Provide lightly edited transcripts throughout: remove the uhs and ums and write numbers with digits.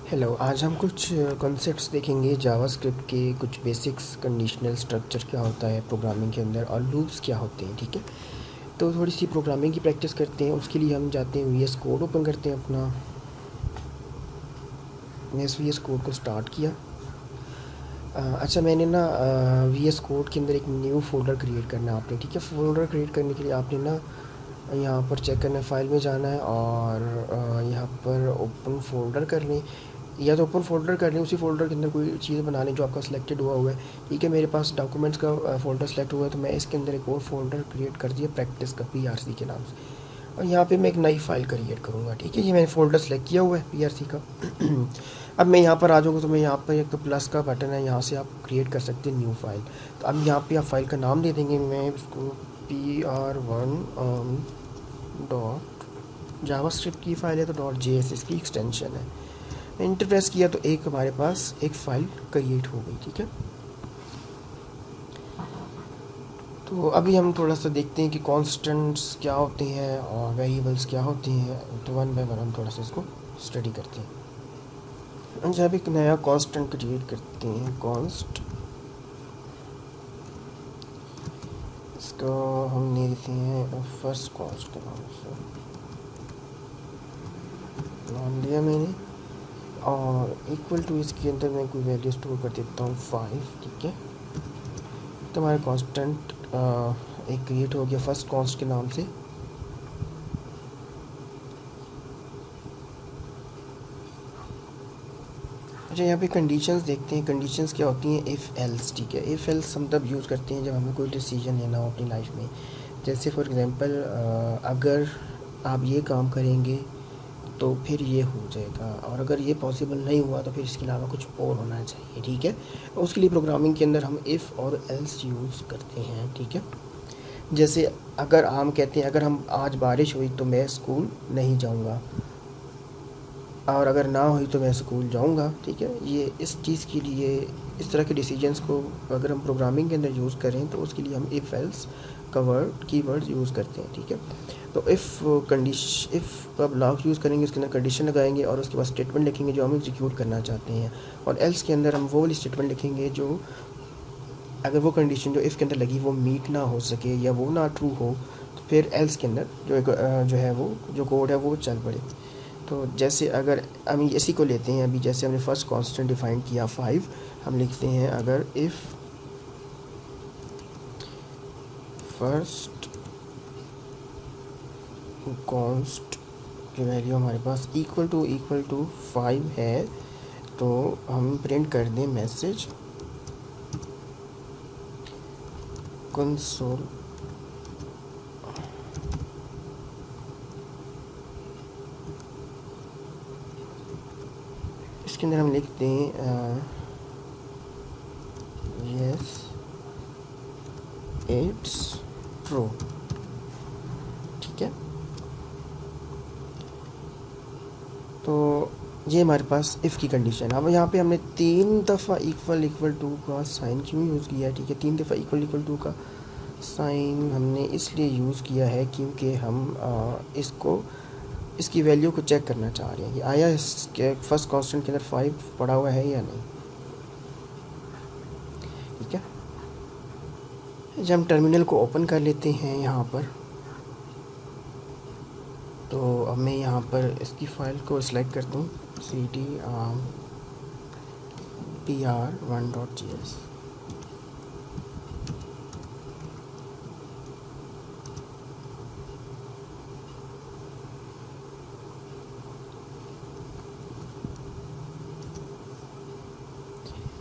Hello, आज हम कुछ कॉन्सेप्ट्स देखेंगे जावास्क्रिप्ट के, कुछ बेसिक्स, कंडीशनल स्ट्रक्चर क्या होता है प्रोग्रामिंग के अंदर और लूप्स क्या होते हैं। ठीक है, तो थोड़ी सी प्रोग्रामिंग की प्रैक्टिस करते हैं। उसके लिए हम जाते हैं वीएस कोड ओपन करते हैं अपना। मैं इस वीएस कोड को स्टार्ट किया। अच्छा, मैंने ना वीएस कोड के अंदर एक न्यू फोल्डर क्रिएट करना है आपने। ठीक है, फोल्डर क्रिएट करने के लिए आपने ना यहाँ पर चेक करना है, फाइल में जाना है और यहाँ पर ओपन फोल्डर कर लें, या तो ओपन फोल्डर कर लें, उसी फोल्डर के अंदर कोई चीज़ बना लें जो आपका सिलेक्टेड हुआ है। ठीक है, मेरे पास डॉक्यूमेंट्स का फोल्डर सेलेक्ट हुआ है, तो मैं इसके अंदर एक और फोल्डर क्रिएट कर दिया प्रैक्टिस का, पीआरसी के नाम से। और यहाँ पे मैं एक नई फाइल क्रिएट करूँगा। ठीक है, ये मैंने फोल्डर सेलेक्ट किया हुआ है पीआरसी का। अब मैं यहाँ पर आ जाऊँगा तो मैं यहाँ पर एक तो प्लस का बटन है, यहाँ से आप क्रिएट कर सकते हैं न्यू फाइल। तो अब यहाँ पे आप फाइल का नाम दे देंगे, मैं इसको PR1 डॉट जावास्क्रिप्ट की फ़ाइल है तो .js इसकी एक्सटेंशन है। एंटर प्रेस किया तो एक हमारे पास एक फ़ाइल क्रिएट हो गई। ठीक है, तो अभी हम थोड़ा सा देखते हैं कि कॉन्स्टेंट्स क्या होते हैं और वेरिएबल्स क्या होते हैं। तो वन बाय वन हम थोड़ा सा इसको स्टडी करते हैं। जब एक नया कॉन्स्टेंट क्रिएट करते हैं, कॉन्स्ट, इसका हम ले लेते हैं फर्स्ट कॉन्स्ट के नाम से, नाम दिया मैंने, और इक्वल टू इसके अंदर मैं कोई वैल्यू स्टोर कर देता हूँ 5। ठीक है, तो हमारा कांस्टेंट एक क्रिएट हो गया फर्स्ट कॉन्स्ट के नाम से। अच्छा, यहाँ पे कंडीशंस देखते हैं। कंडीशंस क्या होती हैं? If else. ठीक है, इफ़ एल्स हम तब यूज़ करते हैं जब हमें कोई डिसीजन लेना हो अपनी लाइफ में। जैसे फॉर एग्जांपल, अगर आप ये काम करेंगे तो फिर ये हो जाएगा, और अगर ये पॉसिबल नहीं हुआ तो फिर इसके अलावा कुछ और होना चाहिए। ठीक है, उसके लिए प्रोग्रामिंग के अंदर हम इफ़ और एल्स यूज़ करते हैं। ठीक है, जैसे अगर हम कहते हैं अगर हम आज बारिश हुई तो मैं स्कूल नहीं जाऊंगा, और अगर ना हुई तो मैं स्कूल जाऊंगा। ठीक है, ये इस चीज़ के लिए, इस तरह के डिसीजंस को अगर हम प्रोग्रामिंग के अंदर यूज़ करें तो उसके लिए हम इफ़ एल्स का कीवर्ड यूज़ करते हैं। ठीक है, तो इफ़ का ब्लॉक यूज़ करेंगे, उसके अंदर कंडीशन लगाएंगे और उसके बाद स्टेटमेंट लिखेंगे जो हम एग्जीक्यूट करना चाहते हैं, और एल्स के अंदर हम वो वाली स्टेटमेंट लिखेंगे जो अगर वो कंडीशन जो इफ़ के अंदर लगी वो मीट ना हो सके या वो ना ट्रू हो, तो फिर एल्स के अंदर जो है वो जो कोड है वो चल पड़े। तो जैसे अगर हम इसी को लेते हैं, अभी जैसे हमने फर्स्ट कांस्टेंट डिफाइन किया 5, हम लिखते हैं अगर इफ़ फर्स्ट कॉन्स्ट की वैल्यू हमारे पास इक्वल टू 5 है, तो हम प्रिंट कर दें मैसेज कंसोल इसके अंदर हम लिखते हैं यस इट्स ट्रू। ठीक है, तो ये हमारे पास इफ़ की कंडीशन। अब यहाँ पे हमने 3 दफ़ा इक्वल टू का साइन क्यों यूज़ किया है? ठीक है, 3 दफ़ा इक्वल टू का साइन हमने इसलिए यूज़ किया है क्योंकि हम इसको, इसकी वैल्यू को चेक करना चाह रहे हैं कि आया इसके फर्स्ट कांस्टेंट के अंदर 5 पड़ा हुआ है या नहीं। ठीक है, जब हम टर्मिनल को ओपन कर लेते हैं यहाँ पर, तो अब मैं यहाँ पर इसकी फ़ाइल को सिलेक्ट करता हूँ, cd PR1.js।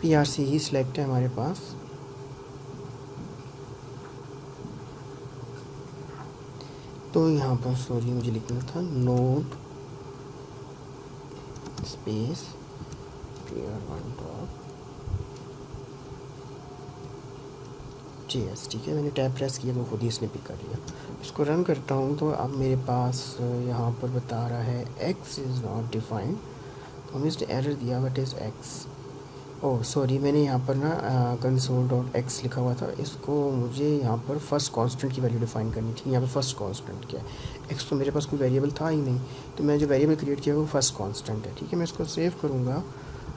PRC ही सिलेक्ट है हमारे पास। तो यहाँ पर सॉरी मुझे लिखना था नोड स्पेस PR1.js। ठीक है, मैंने टैब प्रेस किया तो खुद ही इसने पिक कर लिया। इसको रन करता हूँ तो अब मेरे पास यहाँ पर बता रहा है x इज़ नॉट डिफाइंड, तो हमने इसने एरर दिया what is x। Oh sorry, मैंने यहाँ पर ना कंसोल डॉट एक्स लिखा हुआ था, इसको मुझे यहाँ पर फर्स्ट कांस्टेंट की वैल्यू डिफाइन करनी थी। यहाँ पर फर्स्ट कांस्टेंट क्या है, एक्स तो मेरे पास कोई वेरिएबल था ही नहीं, तो मैं जो वेरिएबल क्रिएट किया वो फर्स्ट कांस्टेंट है। ठीक है, मैं इसको सेव करूँगा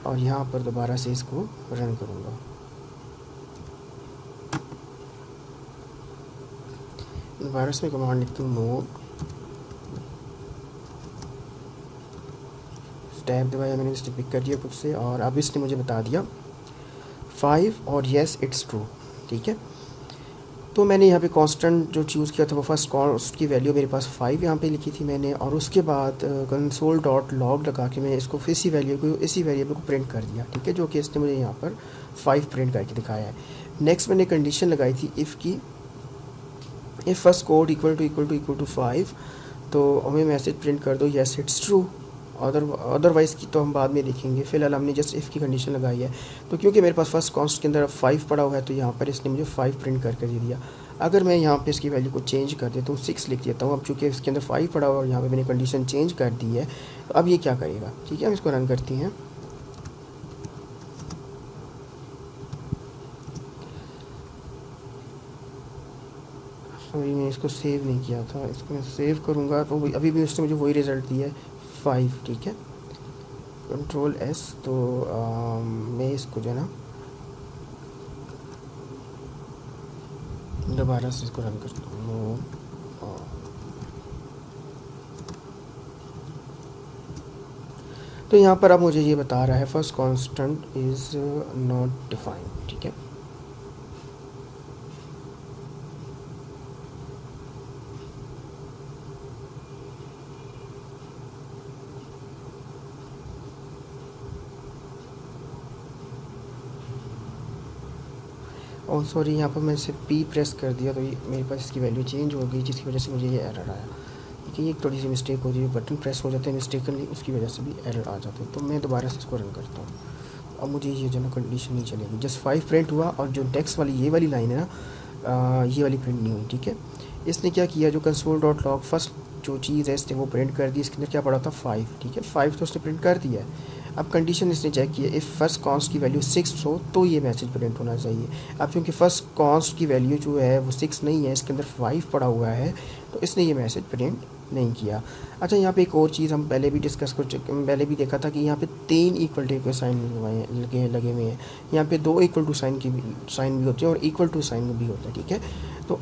और यहाँ पर दोबारा से इसको रन करूँगा। दोबारा से मैं कमांड लिखती हूँ नोट टैब दबाया, मैंने इससे पिक कर दिया खुद से, और अब इसने मुझे बता दिया 5 और येस इट्स ट्रू। ठीक है, तो मैंने यहाँ पे कांस्टेंट जो चूज़ किया था वो फर्स्ट कांस्ट की वैल्यू मेरे पास 5 यहाँ पे लिखी थी मैंने, और उसके बाद कंसोल डॉट लॉग लगा के मैं इसको फिर इसी वेरिएबल को प्रिंट कर दिया। ठीक है, जो कि इसने मुझे यहाँ पर 5 प्रिंट करके दिखाया है। नेक्स्ट मैंने कंडीशन लगाई थी इफ़ की, if first code equal to 5, तो हमें मैसेज प्रिंट कर दो येस इट्स ट्रू, अदरवाइज़ की तो हम बाद में देखेंगे। फ़िलहाल हमने जस्ट इफ़ की कंडीशन लगाई है। तो क्योंकि मेरे पास फर्स्ट कांस्ट के अंदर 5 पड़ा हुआ है, तो यहाँ पर इसने मुझे 5 प्रिंट करके दे दिया। अगर मैं यहाँ पे इसकी वैल्यू को चेंज कर देता हूँ, 6 लिख देता हूँ, अब चूँकि इसके अंदर 5 पड़ा हुआ है और यहाँ पे मैंने कंडीशन चेंज कर दी है, तो अब ये क्या करेगा। ठीक है, हम इसको रन करती हैं। सॉरी, मैं इसको सेव नहीं किया था, इसको मैं सेव करूँगा तो अभी भी उसने मुझे वही रिज़ल्ट दिया है 5। ठीक है, कंट्रोल एस, तो मैं इसको जो है ना दोबारा से इसको रन करता हूँ। तो यहाँ पर अब मुझे ये बता रहा है first constant is not defined. ठीक है, और सॉरी, यहाँ पर मैं इसे पी प्रेस कर दिया तो ये मेरे पास इसकी वैल्यू चेंज हो गई, जिसकी वजह से मुझे ये एरर आया। ठीक है, ये थोड़ी सी मिस्टेक होती है, बटन प्रेस हो जाते हैं मिस्टेकनली, उसकी वजह से भी एरर आ जाते हैं। तो मैं दोबारा से इसको रन करता हूँ। अब मुझे ये जो ना कंडीशन नहीं चलेगी, जस्ट 5 प्रिंट हुआ और जो टेक्स्ट वाली ये वाली लाइन है ना, ये वाली प्रिंट नहीं हुई। ठीक है, इसने क्या किया, जो कंसोल डॉट लॉग फर्स्ट जो चीज़ है इसने वो प्रिंट कर दी, इसके अंदर क्या पड़ा था 5। ठीक है, 5 तो उसने प्रिंट कर दिया है। अब कंडीशन इसने चेक किया, इफ़ फर्स्ट कांस्ट की वैल्यू 6 हो तो ये मैसेज प्रिंट होना चाहिए। अब क्योंकि फर्स्ट कांस्ट की वैल्यू जो है वो 6 नहीं है, इसके अंदर 5 पड़ा हुआ है, तो इसने ये मैसेज प्रिंट नहीं किया। अच्छा, यहाँ पे एक और चीज़ हम पहले भी पहले भी देखा था कि यहाँ पे 3 इक्वल टू के साइन लगे हुए हैं। यहाँ पे 2 इक्वल टू साइन भी होते हैं और इक्वल टू साइन भी होता है। ठीक है, तो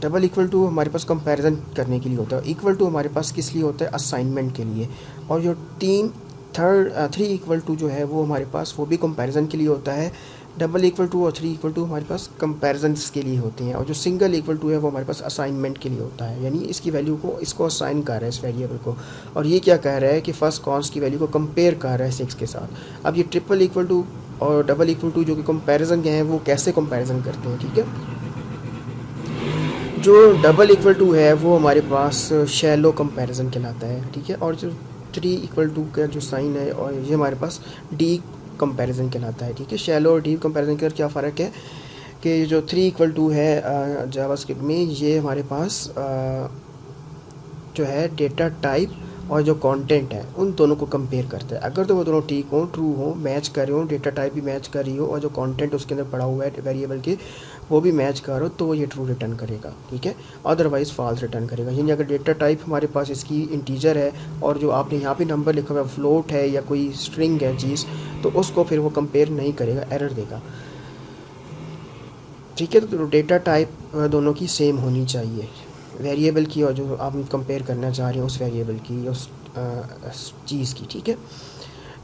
डबल इक्वल टू हमारे पास कंपैरिजन करने के लिए होता है, इक्वल टू हमारे पास किस लिए होता है, असाइनमेंट के लिए। और जो 3 इक्वल टू जो है वो हमारे पास वो भी कंपैरिजन के लिए होता है। डबल इक्वल टू और 3 इक्वल टू हमारे पास कंपैरिजन्स के लिए होते हैं, और जो सिंगल इक्वल टू है वो हमारे पास असाइनमेंट के लिए होता है, यानी इसकी वैल्यू को इसको असाइन कर रहा है इस वेरिएबल को। और ये क्या कह रहा है कि फर्स्ट कांस्ट की वैल्यू को कंपेयर कर रहा है 6 के साथ। अब ये ट्रिपल इक्वल टू और डबल इक्वल टू जो कि कंपैरिजन के हैं, वो कैसे कंपैरिजन करते हैं। ठीक है, जो डबल इक्वल टू है वो हमारे पास शैलो कंपैरिजन कहलाता है। ठीक है, और जो 3 इक्वल टू का जो साइन है और ये हमारे पास डी कंपैरिजन कहलाता है। ठीक है, शैलो और डीप कंपैरिजन के क्या फ़र्क है कि जो 3 इक्वल टू है जावास्क्रिप्ट में, ये हमारे पास जो है डेटा टाइप और जो कंटेंट है उन दोनों को कंपेयर करता है। अगर तो वो दोनों ठीक हो, ट्रू हो, मैच कर रहे हो, डेटा टाइप भी मैच कर रही हो और जो कंटेंट उसके अंदर पड़ा हुआ है वेरिएबल के वो भी मैच कर हो, तो वो ये ट्रू रिटर्न करेगा। ठीक है, अदरवाइज़ फॉल्स रिटर्न करेगा। यानी अगर डेटा टाइप हमारे पास इसकी इंटीजर है और जो आपने यहाँ पे नंबर लिखा हुआ है फ्लोट है या कोई स्ट्रिंग है चीज़, तो उसको फिर वो कंपेयर नहीं करेगा, एरर देगा। ठीक है, तो डेटा टाइप दोनों की सेम होनी चाहिए, वेरिएबल की और जो आप कंपेयर करना चाह रहे हो उस वेरिएबल की, उस चीज़ की। ठीक है,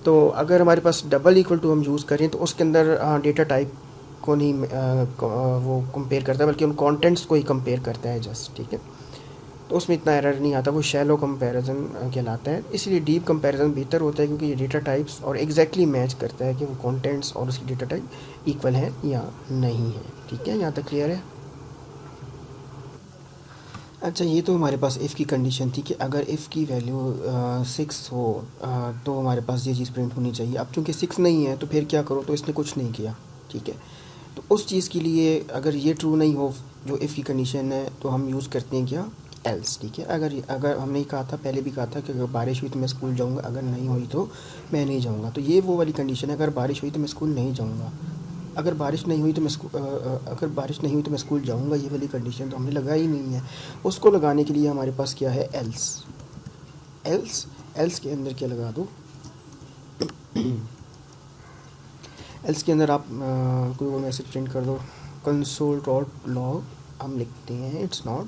तो अगर हमारे पास डबल इक्वल टू हम यूज़ करें तो उसके अंदर डेटा टाइप को नहीं वो कंपेयर करता है, बल्कि उन कंटेंट्स को ही कंपेयर करता है जस्ट। ठीक है, तो उसमें इतना एरर नहीं आता, वो शैलो कंपैरिजन कहलाता है। इसलिए डीप कंपैरिजन बेहतर होता है, क्योंकि ये डेटा टाइप्स और एग्जैक्टली मैच करता है कि वो कंटेंट्स और उसकी डेटा टाइप इक्वल है या नहीं है। ठीक है, यहाँ तक क्लियर है। अच्छा, ये तो हमारे पास इफ़ की कंडीशन थी कि अगर इफ़ की वैल्यू 6 हो तो हमारे पास ये चीज़ प्रिंट होनी चाहिए। अब चूँकि 6 नहीं है तो फिर क्या करो, तो इसने कुछ नहीं किया। ठीक है, तो उस चीज़ के लिए अगर ये ट्रू नहीं हो जो इफ़ की कंडीशन है, तो हम यूज़ करते हैं क्या, एल्स, ठीक है। अगर हमने कहा था, पहले भी कहा था कि अगर बारिश हुई तो मैं स्कूल जाऊँगा, अगर नहीं हुई तो मैं नहीं जाऊँगा। तो ये वो वाली कंडीशन है, अगर बारिश हुई तो मैं स्कूल नहीं जाऊँगा, अगर बारिश नहीं हुई तो मैं स्कूल जाऊँगा, ये वाली कंडीशन तो हमने लगाई नहीं है। उसको लगाने के लिए हमारे पास क्या है, एल्स। एल्स के अंदर क्या लगा दो, एल्स के अंदर आप कोई वो मैसेज प्रिंट कर दो, console.log। हम लिखते हैं इट्स नॉट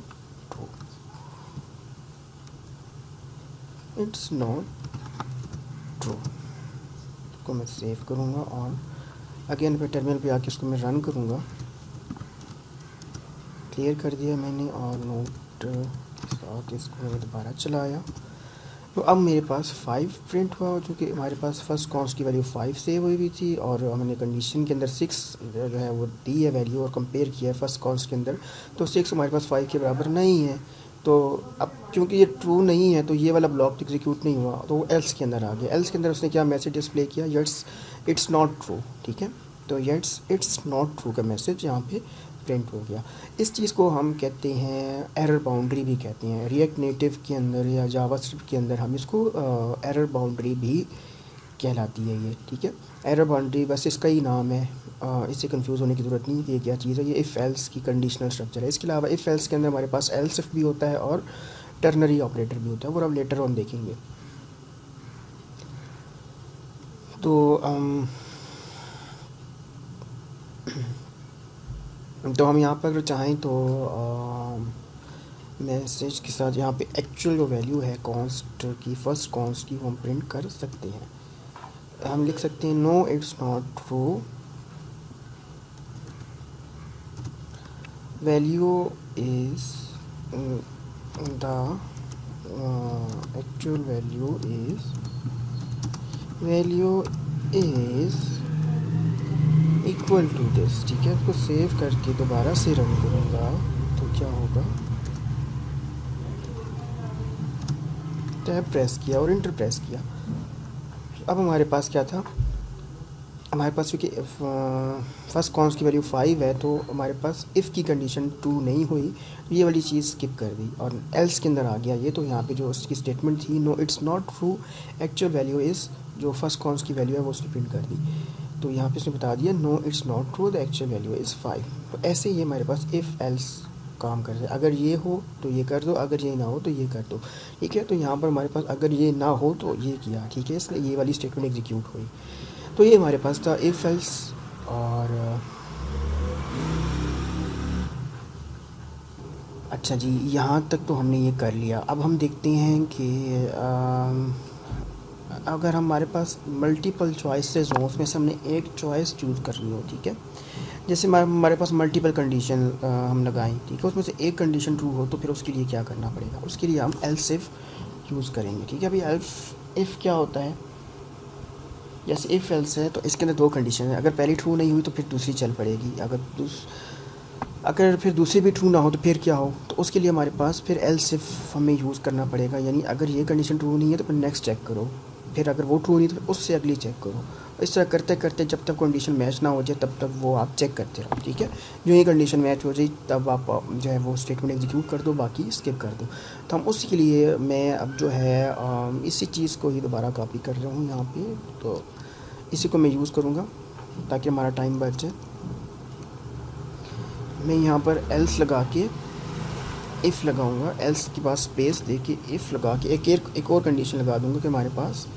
ट्रू को मैं सेव करूँगा और अगेन पे टर्मिनल पे आके इसको मैं रन करूँगा। क्लियर कर दिया मैंने और नोट साथ इसको मैंने दोबारा चलाया, तो अब मेरे पास 5 प्रिंट हुआ, जो कि हमारे पास फर्स्ट कॉन्स्ट की वैल्यू 5 सेव हुई हुई थी और हमने कंडीशन के अंदर 6 जो है वो दी है वैल्यू और कंपेयर किया है फर्स्ट कॉन्स्ट के अंदर, तो 6 हमारे पास 5 के बराबर नहीं है। तो अब क्योंकि ये ट्रू नहीं है तो ये वाला ब्लॉक एग्जीक्यूट नहीं हुआ, तो वो एल्स के अंदर आ गया। एल्स के अंदर उसने क्या मैसेज डिस्प्ले किया, इट्स नॉट ट्रू, ठीक है। तो इट्स नॉट ट्रू का मैसेज यहाँ पे प्रिंट हो गया। इस चीज़ को हम कहते हैं एरर बाउंड्री भी कहते हैं। रिएक्ट नेटिव के अंदर या जावास्क्रिप्ट के अंदर हम इसको एरर बाउंड्री भी कहलाती है ये, ठीक है। एरर बाउंड्री बस इसका ही नाम है, इससे कंफ्यूज होने की ज़रूरत नहीं है कि ये क्या चीज़ है। ये इफ़ एल्स की कंडीशनल स्ट्रक्चर है। इसके अलावा इफ़ एल्स के अंदर हमारे पास एल्स इफ भी होता है और टर्नरी ऑपरेटर भी होता है, वो अब लेटर ऑन देखेंगे। तो हम यहाँ पर अगर चाहें तो मैसेज के साथ यहाँ पे एक्चुअल जो वैल्यू है कॉन्स्ट की, फर्स्ट कॉन्स्ट की, वो हम प्रिंट कर सकते हैं। हम लिख सकते हैं no it's not true, value is the actual value is equal to this, ठीक है। इसको सेव करके दोबारा से रन करूँगा तो क्या होगा, टैब प्रेस किया और इंटर प्रेस किया। अब हमारे पास क्या था, हमारे पास क्योंकि फर्स्ट कॉन्स्ट की वैल्यू 5 है तो हमारे पास इफ़ की कंडीशन ट्रू नहीं हुई, ये वाली चीज़ स्किप कर दी और एल्स के अंदर आ गया ये। तो यहाँ पे जो उसकी स्टेटमेंट थी no it's not true, actual value is, जो फर्स्ट कॉन्स्ट की वैल्यू है वो उसने प्रिंट कर दी। तो यहाँ पे उसने बता दिया no it's not true, the actual value is 5। तो ऐसे ही हमारे पास इफ़ एल्स काम कर रहे हैं, अगर ये हो तो ये कर दो, अगर ये ना हो तो ये कर दो, ठीक है। तो यहाँ पर हमारे पास अगर ये ना हो तो ये किया, ठीक है, इसलिए ये वाली स्टेटमेंट एग्जीक्यूट हुई। तो ये हमारे पास था इफ एल्स। और अच्छा जी, यहाँ तक तो हमने ये कर लिया। अब हम देखते हैं कि अगर हमारे पास मल्टीपल चॉइसेस हों, उसमें से हमने एक चॉइस चूज़ करनी हो, ठीक है। जैसे हमारे पास मल्टीपल कंडीशन हम लगाएं, ठीक है, उसमें से एक कंडीशन ट्रू हो तो फिर उसके लिए क्या करना पड़ेगा, उसके लिए हम एल्स इफ यूज़ करेंगे, ठीक है। अभी एल्स इफ़ क्या होता है, जैसे इफ़ एल्स है तो इसके अंदर 2 कंडीशन है, अगर पहली ट्रू नहीं हुई तो फिर दूसरी चल पड़ेगी, अगर फिर दूसरी भी ट्रू ना हो तो फिर क्या हो, तो उसके लिए हमारे पास फिर एल्स इफ हमें यूज़ करना पड़ेगा। यानी अगर ये कंडीशन ट्रू नहीं है तो फिर नेक्स्ट चेक करो, फिर अगर वो ट्रू नहीं तो फिर उससे अगली चेक करो। इस तरह करते करते जब तक कंडीशन मैच ना हो जाए तब तक वो आप चेक करते रहो, ठीक है। जो ये कंडीशन मैच हो जाए तब आप जो है वो स्टेटमेंट एग्जीक्यूट कर दो, बाकी स्किप कर दो। तो हम उसके लिए मैं अब जो है इसी चीज़ को ही दोबारा कॉपी कर रहा हूँ यहाँ पे, तो इसी को मैं यूज़ करूँगा ताकि हमारा टाइम बच जाए। मैं यहाँ पर एल्स लगा के इफ़ लगाऊंगा, एल्स के पास स्पेस दे के इफ़ लगा के एक और कंडीशन लगा दूंगा कि हमारे पास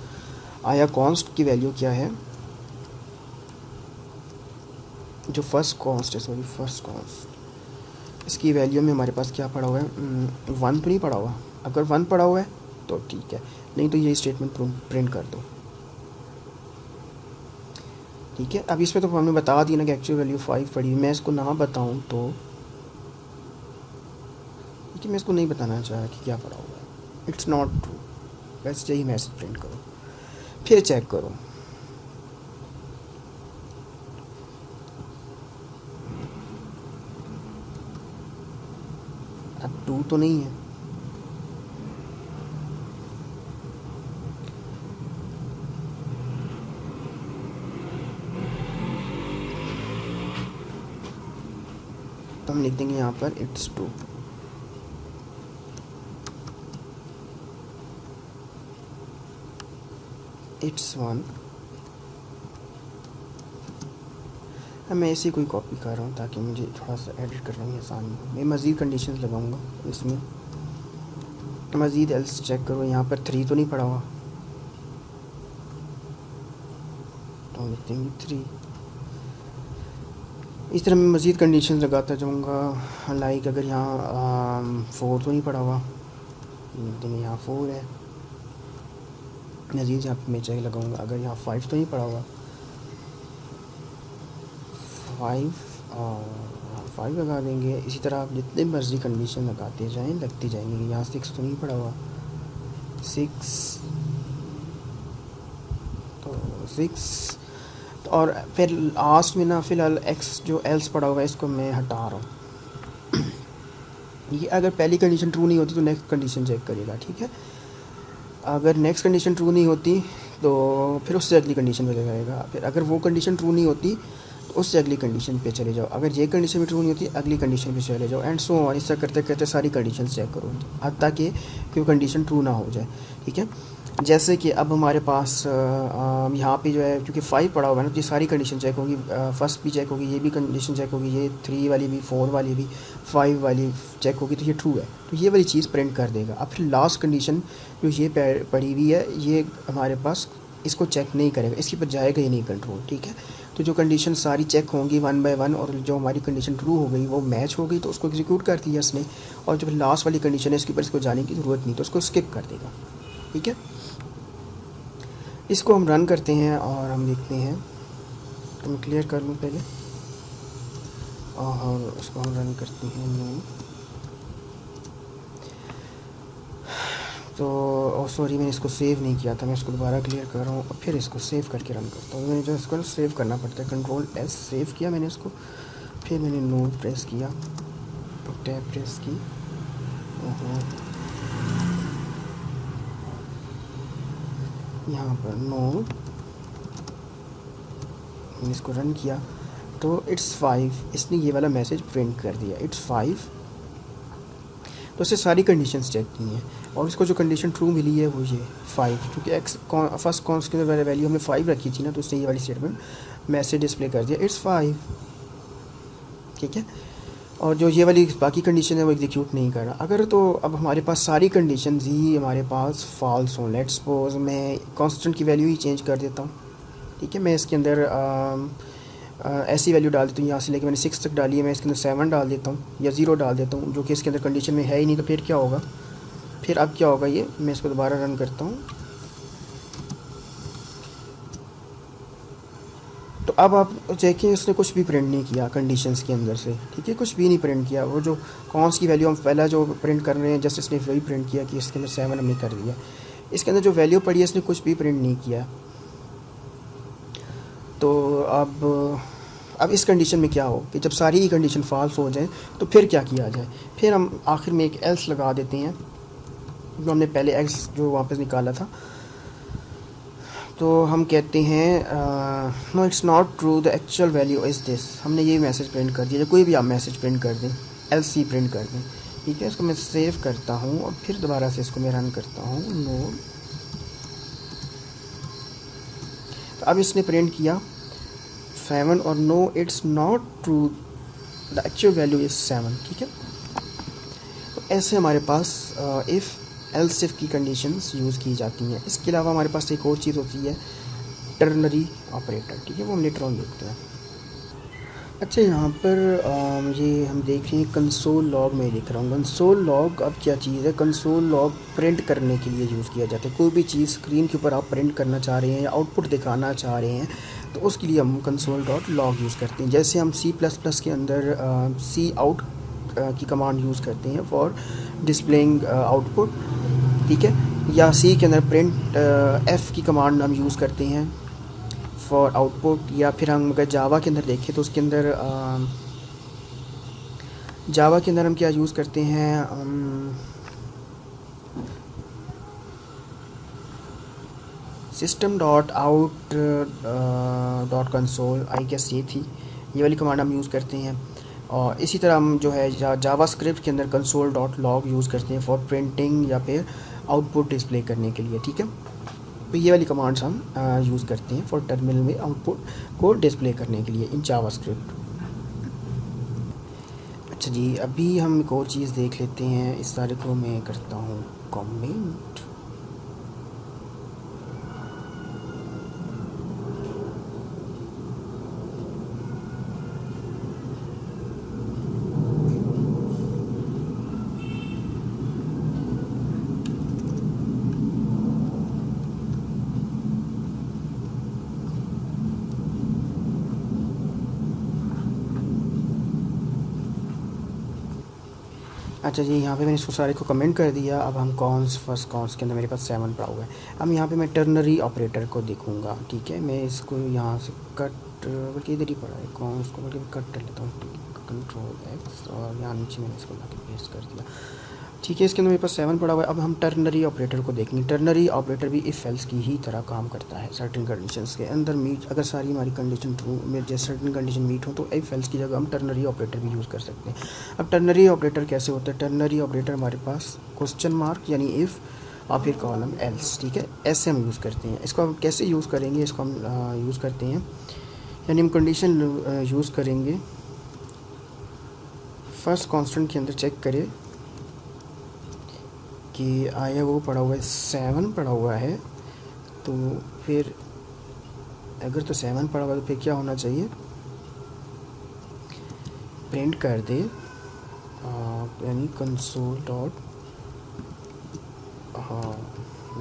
आया कॉन्स्ट की वैल्यू क्या है, जो फर्स्ट कॉन्स्ट इसकी वैल्यू में हमारे पास क्या पड़ा हुआ है, 1 तो नहीं पड़ा हुआ। अगर 1 पड़ा हुआ है तो ठीक है, नहीं तो ये स्टेटमेंट प्रिंट कर दो, ठीक है। अब इसमें तो हमने बता दी ना कि एक्चुअल वैल्यू 5 पड़ी, मैं इसको ना बताऊं तो, ठीक है, मैं इसको नहीं बताना चाह कि क्या पड़ा हुआ है, इट्स नॉट ट्रू, बस यही मैसेज प्रिंट करो, फिर चेक करो। अब 2 तो नहीं है, तो हम लिख देंगे यहाँ पर इट्स 2। इट्स 1। मैं इसी कोई कॉपी कर रहा हूँ ताकि मुझे थोड़ा सा एडिट करने में आसानी हो। मैं मज़ीद कंडीशन लगाऊंगा इसमें, मज़ीद एल्स चेक करो। यहाँ पर 3 तो नहीं पड़ा हुआ, तो लिखते हैं 3। इस तरह मैं मज़ीद कंडीशन लगाता जाऊँगा। लाइक अगर यहाँ 4 तो नहीं पड़ा हुआ, लिखते हैं यहाँ 4 है। मज़ीद यहाँ पर मैं चेक लगाऊँगा, अगर यहाँ 5 तो नहीं पड़ा हुआ, 5 लगा देंगे। इसी तरह आप जितने मर्जी कंडीशन लगाते जाएं लगती जाएंगी। यहाँ 6 तो नहीं पड़ा हुआ, 6 तो 6। और फिर लास्ट में ना फ़िलहाल एक्स जो एल्स पड़ा हुआ है इसको मैं हटा रहा हूँ। ये अगर पहली कंडीशन ट्रू नहीं होती तो नेक्स्ट कंडीशन चेक करेगा, ठीक है। अगर नेक्स्ट कंडीशन ट्रू नहीं होती तो फिर उससे अगली कंडीशन पे जाएगा। फिर अगर वो कंडीशन ट्रू नहीं होती तो उससे अगली कंडीशन पे चले जाओ। अगर ये कंडीशन भी ट्रू नहीं होती अगली कंडीशन पे चले जाओ, एंड सो ऑन। इस तरह करते करते सारी कंडीशन चेक करो ताकि कोई कंडीशन ट्रू ना हो जाए, ठीक है। जैसे कि अब हमारे पास यहाँ पे जो है क्योंकि 5 पड़ा हुआ है ना, तो ये सारी कंडीशन चेक होगी। फर्स्ट भी चेक होगी, ये भी कंडीशन चेक होगी, ये 3 वाली भी, 4 वाली भी, 5 वाली चेक होगी, तो ये ट्रू है, तो ये वाली चीज़ प्रिंट कर देगा। अब फिर लास्ट कंडीशन जो ये पड़ी हुई है ये हमारे पास इसको चेक नहीं करेगा, इसके ऊपर जाएगा ही नहीं कंट्रोल, ठीक है। तो जो कंडीशन सारी चेक होंगी 1 बाय 1 और जो हमारी कंडीशन ट्रू हो गई वो मैच हो गई तो उसको एग्जीक्यूट कर दिया इसने। और जो लास्ट वाली कंडीशन है इसके ऊपर इसको जाने की ज़रूरत नहीं, तो उसको स्किप कर देगा, ठीक है। इसको हम रन करते हैं और हम देखते हैं, तो मैं क्लियर कर लूँ पहले और उसको हम रन करते हैं। तो सॉरी मैंने इसको सेव नहीं किया था, मैं इसको दोबारा क्लियर कर रहा हूँ और फिर इसको सेव करके रन करता हूँ। मैंने जो इसको सेव करना पड़ता है, कंट्रोल एस सेव किया मैंने इसको, फिर मैंने नो प्रेस किया, टैब प्रेस की, यहाँ पर नो, मैंने इसको रन किया तो इट्स 5, इसने ये वाला मैसेज प्रिंट कर दिया, इट्स 5। तो उससे सारी कंडीशंस चेक की हैं और इसको जो कंडीशन ट्रू मिली है वो ये 5, क्योंकि एक्स फर्स्ट कॉन्स्टेंट वाली वैल्यू हमने 5 रखी थी ना, तो उसने ये वाली स्टेटमेंट मैसेज डिस्प्ले कर दिया, इट्स 5, ठीक है। और जो ये वाली बाकी कंडीशन है वो एग्जीक्यूट नहीं कर रहा। अगर तो अब हमारे पास सारी कंडीशंस ही हमारे पास फॉल्स हों, लेट्स सपोज मैं कांस्टेंट की वैल्यू ही चेंज कर देता हूँ, ठीक है। मैं इसके अंदर ऐसी वैल्यू डाल देता हूँ, यहाँ से लेके मैंने 6 तक डाली है, मैं इसके अंदर 7 डाल देता हूँ या 0 डाल देता हूँ, जो कि इसके अंदर कंडीशन में है ही नहीं। तो फिर क्या होगा, फिर अब क्या होगा, ये मैं इसको दोबारा रन करता हूँ। तो अब आप देखें इसने कुछ भी प्रिंट नहीं किया कंडीशंस के अंदर से, ठीक है, कुछ भी नहीं प्रिंट किया। वो जो कौन सी वैल्यू हम पहला जो प्रिंट कर रहे हैं जस्ट इसने वही प्रिंट किया कि इसके अंदर 7 हमने कर दिया। इसके अंदर जो वैल्यू पड़ी है इसने कुछ भी प्रिंट नहीं किया। तो अब इस कंडीशन में क्या हो कि जब सारी ही कंडीशन फॉल्स हो जाए तो फिर क्या किया जाए। फिर हम आखिर में एक एल्स लगा देते हैं, जो हमने पहले एल्स जो वापस निकाला था। तो हम कहते हैं no it's not true, the actual value is this. हमने ये मैसेज प्रिंट कर दिया, कोई भी आप मैसेज प्रिंट कर दें, एल्स प्रिंट कर दें, ठीक है। इसको मैं सेव करता हूँ और फिर दोबारा से इसको मैं रन करता हूँ, नो। तो अब इसने प्रिंट किया 7 और no it's not true, the actual value is 7, ठीक है। तो ऐसे हमारे पास इफ़ एल्स इफ की कंडीशंस यूज़ की जाती हैं। इसके अलावा हमारे पास एक और चीज़ होती है टर्नरी ऑपरेटर, ठीक है, वो हम लेटर ऑन देखते हैं। अच्छा, यहाँ पर ये हम देख रहे हैं कंसोल लॉग में लिख रहा हूँ। कंसोल लॉग अब क्या चीज़ है, कंसोल लॉग प्रिंट करने के लिए यूज़ किया जाता है। कोई भी चीज़ स्क्रीन के ऊपर आप प्रिंट करना चाह रहे हैं या आउटपुट दिखाना चाह रहे हैं तो उसके लिए हम कंसोल डॉट लॉग यूज़ करते हैं। जैसे हम C++ के अंदर सी आउट की कमांड यूज़ करते हैं फॉर डिस्प्लेइंग आउटपुट, ठीक है, या सी के अंदर प्रिंट एफ़ की कमांड हम यूज़ करते हैं फॉर आउटपुट। या फिर हम अगर जावा के अंदर देखें तो उसके अंदर जावा के अंदर हम क्या यूज़ करते हैं, system dot out dot console, I guess ये थी, ये वाली कमांड हम यूज़ करते हैं। और इसी तरह हम जो है जावा स्क्रिप्ट के अंदर कंसोल डॉट लॉग यूज़ करते हैं फॉर प्रिंटिंग या फिर आउटपुट डिस्प्ले करने के लिए, ठीक है। तो ये वाली कमांड्स हम यूज़ करते हैं फॉर टर्मिनल में आउटपुट को डिस्प्ले करने के लिए इन जावास्क्रिप्ट। अच्छा जी, अभी हम एक और चीज़ देख लेते हैं। इस सारे को मैं करता हूँ कमेंट। अच्छा जी, यहाँ पे मैंने इसको सारे को कमेंट कर दिया। अब हम कॉन्स फर्स्ट कॉन्स के अंदर मेरे पास 7 पड़ा हुआ है। अब यहाँ पे मैं टर्नरी ऑपरेटर को देखूँगा, ठीक है। मैं इसको यहाँ से कट, बल्कि इधर ही पड़ा है कॉन्स को, बल्कि कट कर लेता हूँ, कंट्रोल एक्स, और यहाँ नीचे मैंने इसको लाके पेस्ट कर दिया, ठीक है। इसके अंदर मेरे पास 7 पड़ा हुआ है। अब हम टर्नरी ऑपरेटर को देखेंगे। टर्नरी ऑपरेटर भी इफ़ एल्स की ही तरह काम करता है। सर्टेन कंडीशंस के अंदर मीट, अगर सारी हमारी कंडीशन ट्रू में जैसे सर्टेन कंडीशन मीट हो तो इफ़ एल्स की जगह हम टर्नरी ऑपरेटर भी यूज़ कर सकते हैं। अब टर्नरी ऑपरेटर कैसे होता है? टर्नरी ऑपरेटर हमारे पास क्वेश्चन मार्क यानी इफ़ और फिर कॉलम एल्स, ठीक है, ऐसे हम यूज़ करते हैं। इसको हम कैसे यूज़ करेंगे? इसको हम यूज़ करते हैं यानी हम कंडीशन यूज़ करेंगे। फर्स्ट कांस्टेंट के अंदर चेक करें कि आया वो पड़ा हुआ है 7 पड़ा हुआ है, तो फिर अगर तो 7 पड़ा हुआ है तो फिर क्या होना चाहिए? प्रिंट कर दे यानी कंसोल डॉट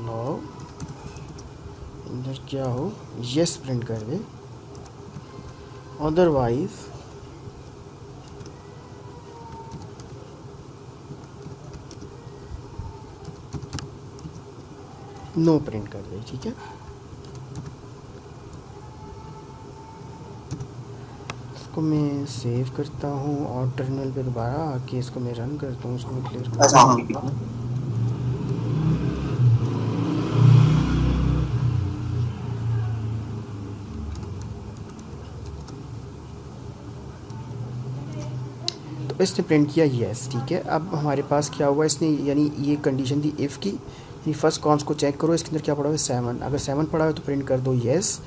लॉग इधर क्या हो, यस प्रिंट कर दे, अदरवाइज नो प्रिंट कर दे, ठीक है। इसको मैं सेव करता हूँ और टर्मिनल पे दोबारा आके इसको मैं रन करता हूँ, उसको मैं क्लियर करता हूँ। तो इसने प्रिंट किया यस, ठीक है। अब हमारे पास क्या हुआ, इसने यानी ये कंडीशन थी इफ़ की, यानी फर्स्ट कॉन्स को चेक करो, इसके अंदर क्या पड़ा हुआ है 7। अगर 7 पड़ा है तो प्रिंट कर दो यस।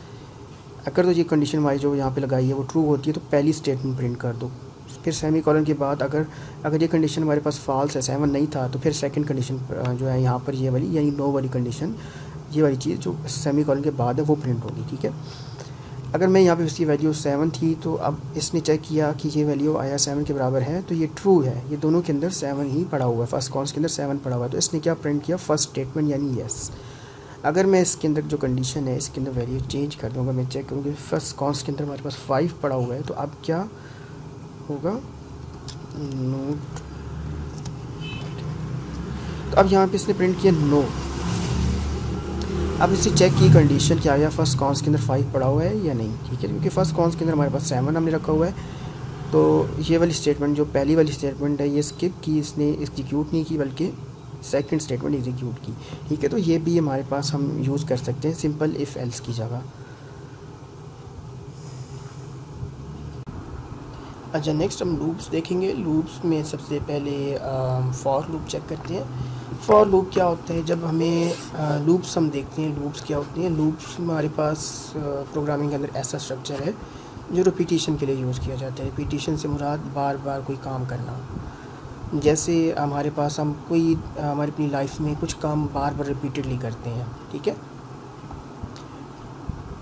अगर तो ये कंडीशन हमारी जो यहाँ पे लगाई है वो ट्रू होती है तो पहली स्टेटमेंट प्रिंट कर दो। फिर सेमी कॉलन के बाद अगर ये कंडीशन हमारे पास फॉल्स है, 7 नहीं था, तो फिर सेकंड कंडीशन जो है यहाँ पर ये वाली यानी नो वाली कंडीशन, ये वाली चीज़ जो सेमी कॉलन के बाद है वो प्रिंट होगी, ठीक है। अगर मैं यहाँ पे इसकी वैल्यू 7 थी तो अब इसने चेक किया कि ये वैल्यू आया 7 के बराबर है, तो ये ट्रू है। ये दोनों के अंदर 7 ही पड़ा हुआ है, फर्स्ट कॉन्स के अंदर 7 पड़ा हुआ है, तो इसने क्या प्रिंट किया? फर्स्ट स्टेटमेंट यानी यस। अगर मैं इसके अंदर जो कंडीशन है इसके अंदर वैल्यू चेंज कर दूँगा, मैं चेक करूँगी फर्स्ट कॉन्स के अंदर हमारे पास 5 पड़ा हुआ है, तो अब क्या होगा? नोट। तो अब यहाँ पे इसने प्रिंट किया नो। अब इससे चेक की कंडीशन क्या आया, फर्स्ट कॉन्स के अंदर 5 पड़ा हुआ है या नहीं, ठीक है। क्योंकि फर्स्ट कॉन्स के अंदर हमारे पास 7 हमने रखा हुआ है, तो ये वाली स्टेटमेंट जो पहली वाली स्टेटमेंट है ये स्किप की, इसने एग्जीक्यूट नहीं की बल्कि सेकंड स्टेटमेंट एग्जीक्यूट की, ठीक है। तो ये भी हमारे पास हम यूज़ कर सकते हैं सिंपल इफ़ एल्स की जगह। अच्छा, नेक्स्ट हम लूप्स देखेंगे। लूप्स में सबसे पहले फॉर लूप चेक करते हैं। फॉर लूप क्या होता है? जब हमें लूप्स हम देखते हैं, लूप्स क्या होती हैं? लूप्स हमारे पास प्रोग्रामिंग के अंदर ऐसा स्ट्रक्चर है जो रिपीटिशन के लिए यूज़ किया जाता है। रिपीटिशन से मुराद बार बार कोई काम करना। जैसे हमारे पास हम कोई हमारी अपनी लाइफ में कुछ काम बार बार रिपीटेडली करते हैं, ठीक है,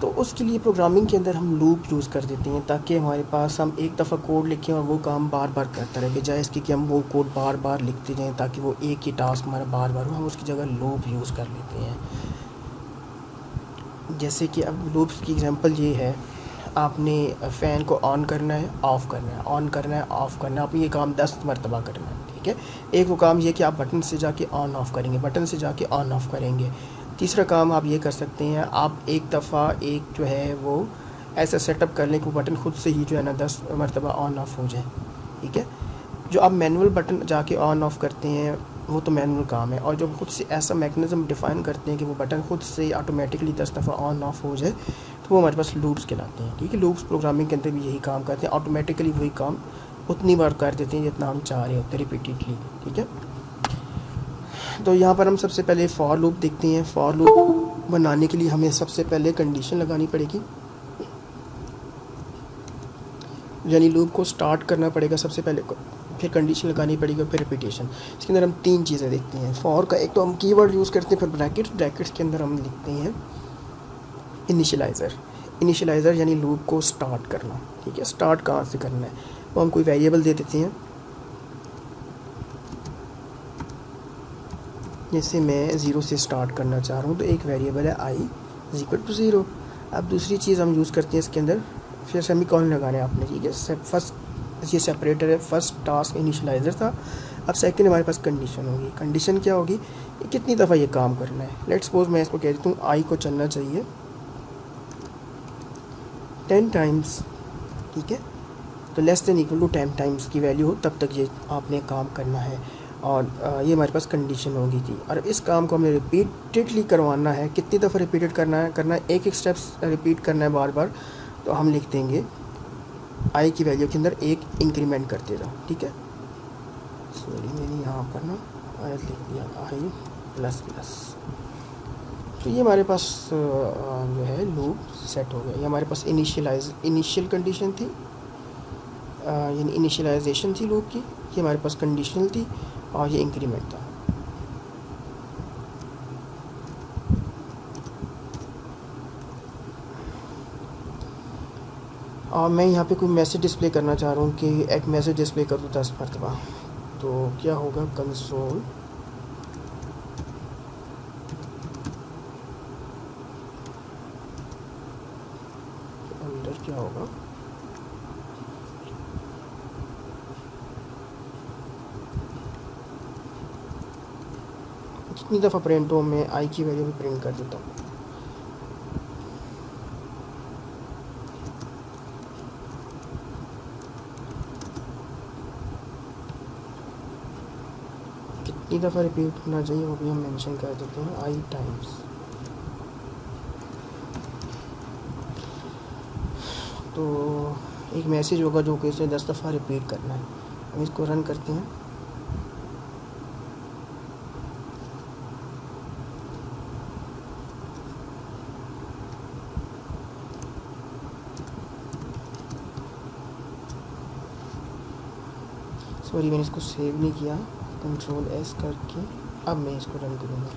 तो उसके लिए प्रोग्रामिंग के अंदर हम लूप यूज़ कर देते हैं ताकि हमारे पास हम एक दफ़ा कोड लिखें और वो काम बार बार करता रहे, बजाय इसके कि हम वो कोड बार बार लिखते जाएं ताकि वो एक ही टास्क हमारा बार बार हो। हम उसकी जगह लूप यूज़ कर लेते हैं। जैसे कि अब लूप्स की एग्जांपल ये है, आपने फ़ैन को ऑन करना है, ऑफ़ करना है, ऑन करना है, ऑफ़ करना है, आपने ये काम 10 मरतबा करना है, ठीक है। एक वो काम ये कि आप बटन से जाके ऑन ऑफ़ करेंगे, बटन से जाके ऑन ऑफ़ करेंगे। तीसरा काम आप ये कर सकते हैं, आप एक दफ़ा एक जो है वो ऐसा सेटअप कर लें कि वो बटन खुद से ही जो है ना 10 मरतबा ऑन ऑफ़ हो जाए, ठीक है। जो आप मैनुअल बटन जाके ऑन ऑफ़ करते हैं वो तो मैनुअल काम है, और जो खुद से ऐसा मैकेनिज़्म डिफ़ाइन करते हैं कि वो बटन खुद से ऑटोमेटिकली 10 दफ़ा ऑन ऑफ़ हो जाए, तो वो हमारे पास लूप्स कहलाते हैं, ठीक है। लूप्स प्रोग्रामिंग के अंदर भी यही काम करते हैं, ऑटोमेटिकली वही काम उतनी बार कर देते हैं जितना हम चाह रहे होते हैं रिपीटेडली, ठीक है। तो यहाँ पर हम सबसे पहले फॉर लूप देखते हैं। फॉर लूप बनाने के लिए हमें सबसे पहले कंडीशन लगानी पड़ेगी, यानी लूप को स्टार्ट करना पड़ेगा सबसे पहले, फिर कंडीशन लगानी पड़ेगी और फिर रिपीटेशन। इसके अंदर हम 3 चीज़ें देखते हैं फॉर का। एक तो हम कीवर्ड यूज़ करते हैं, फिर ब्रैकेट्स के अंदर हम लिखते हैं इनिशियलाइज़र यानी लूप को स्टार्ट करना। ठीक है, स्टार्ट कहाँ से करना है, वो हम कोई वेरिएबल दे देते हैं। जैसे मैं 0 से स्टार्ट करना चाह रहा हूँ तो एक वेरिएबल है i = 0। अब दूसरी चीज़ हम यूज़ करते हैं इसके अंदर, फिर सेमीकोलन लगाना है आपने। ठीक है, फर्स्ट ये सेपरेटर है, फर्स्ट टास्क इनिशियलाइज़र था, अब सेकंड हमारे पास कंडीशन होगी। कंडीशन क्या होगी, कितनी दफ़ा ये काम करना है। लेट्स सपोज मैं इसको कह देता हूँ आई को चलना चाहिए 10 टाइम्स। ठीक है, तो less than equal to 10 times की वैल्यू हो तब तक ये आपने काम करना है। और ये हमारे पास कंडीशन होगी थी। और इस काम को हमें रिपीटेडली करवाना है। कितनी दफ़ा रिपीटेड करना है, एक स्टेप्स रिपीट करना है बार बार। तो हम लिख देंगे आई की वैल्यू के अंदर एक इंक्रीमेंट करते जाओ। ठीक है, सॉरी मैंने यहाँ पर ना लिख दिया i++। तो ये हमारे पास जो है लूप सेट हो गया। ये हमारे पास इनिशियल कंडीशन थी, यानी इनिशियलाइजेशन थी लूप की। ये हमारे पास कंडीशनल थी और ये इंक्रीमेंट था। और मैं यहाँ पे कोई मैसेज डिस्प्ले करना चाह रहा हूँ कि एक मैसेज डिस्प्ले कर दूँ 10 मरतबा, तो क्या होगा, कंसोल अंदर क्या होगा, कितनी दफ़ा प्रिंट हो, मैं आई की वैल्यू भी प्रिंट कर देता हूँ। कितनी दफ़ा रिपीट होना चाहिए वो भी हम मेंशन कर देते हैं आई टाइम्स। तो एक मैसेज होगा जो कि इसे 10 दफ़ा रिपीट करना है। हम इसको रन करते हैं। सॉरी मैंने इसको सेव नहीं किया, कंट्रोल S करके अब मैं इसको रन करूँगा।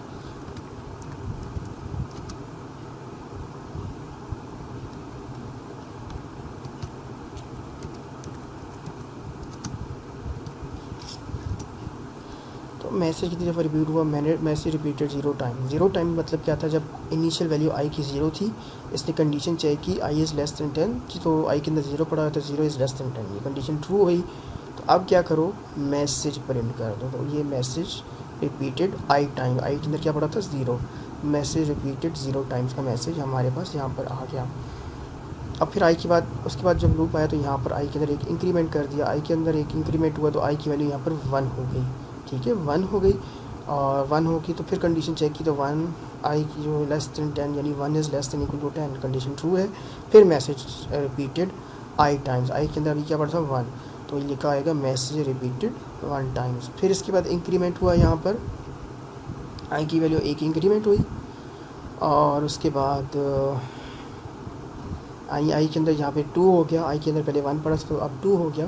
तो मैसेज कितनी दफ़ा रिपीट हुआ, मैंने मैसेज रिपीटेड 0 टाइम। 0 टाइम मतलब क्या था, जब इनिशियल वैल्यू आई की 0 थी, इसने कंडीशन चेक की आई > 10, तो आई के अंदर 0 पड़ा तो 0 > 10। ये कंडीशन ट्रू हुई। तो अब क्या करो, मैसेज प्रिंट कर दो। तो ये मैसेज रिपीटेड आई टाइम, आई के अंदर क्या पड़ा था 0, मैसेज रिपीटेड 0 टाइम्स का मैसेज हमारे पास यहाँ पर आ गया। अब फिर आई के बाद, उसके बाद जब लूप आया तो यहाँ पर आई के अंदर एक इंक्रीमेंट कर दिया। आई के अंदर एक इंक्रीमेंट हुआ तो आई की वैल्यू यहाँ पर 1 हो गई। ठीक है, 1 हो गई। और 1 होगी तो फिर कंडीशन चेक की तो 1 आई की जो <10 यानी 1 = 10, कंडीशन ट्रू है। फिर मैसेज रिपीटेड आई टाइम्स, आई के अंदर अभी क्या पड़ा था 1, तो लिखा आएगा मैसेज रिपीटेड 1 टाइम्स। फिर इसके बाद इंक्रीमेंट हुआ, यहाँ पर आई की वैल्यू एक इंक्रीमेंट हुई। और उसके बाद आई के अंदर यहाँ पे 2 हो गया। आई के अंदर पहले 1 पड़ा तो अब 2 हो गया।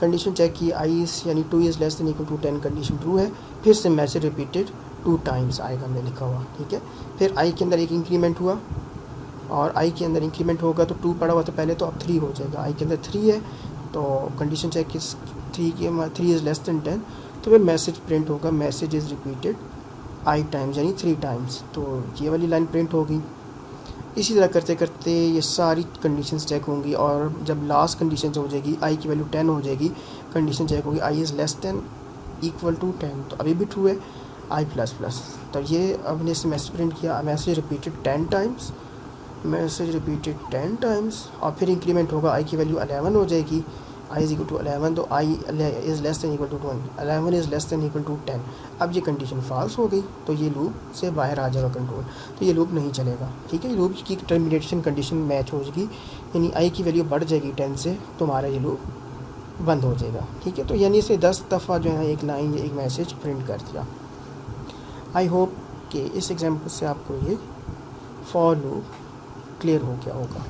कंडीशन चेक की आई यानी 2 = 10, कंडीशन ट्रू है। फिर से मैसेज रिपीटेड 2 टाइम्स आएगा, मैं लिखा हुआ। ठीक है, फिर आई के अंदर एक इंक्रीमेंट हुआ और आई के अंदर इंक्रीमेंट होगा तो 2 पड़ा हुआ था पहले, तो अब 3 हो जाएगा। आई के अंदर 3 है तो कंडीशन चेक की 3 = 10, तो फिर मैसेज प्रिंट होगा message is repeated I times यानी 3 टाइम्स। तो ये वाली लाइन प्रिंट होगी। इसी तरह करते करते ये सारी कंडीशंस चेक होंगी और जब लास्ट कंडीशन हो जाएगी आई की वैल्यू 10 हो जाएगी, कंडीशन चेक होगी आई > 10 तो अभी भी ट्रू है i++। तो ये अब ने इसे मैसेज प्रिंट किया, message repeated 10 times, message repeated 10 times. और फिर इंक्रीमेंट होगा, आई की वैल्यू 11 हो जाएगी, आई = 11, तो आई > 11 > 10। अब ये कंडीशन फॉल्स हो गई तो ये लूप से बाहर आ जाएगा कंट्रोल, तो ये लूप नहीं चलेगा। ठीक है, लूप की टर्मिनेशन कंडीशन मैच हो जाएगी, यानी आई की वैल्यू बढ़ जाएगी 10 से, तो हमारा ये लूप बंद हो जाएगा। ठीक है, तो यानी इसे 10 दफ़ा जो है एक लाइन या एक मैसेज प्रिंट कर दिया। आई होप कि इस एग्जाम्पल से आपको ये फॉर लूप क्लियर हो गया होगा।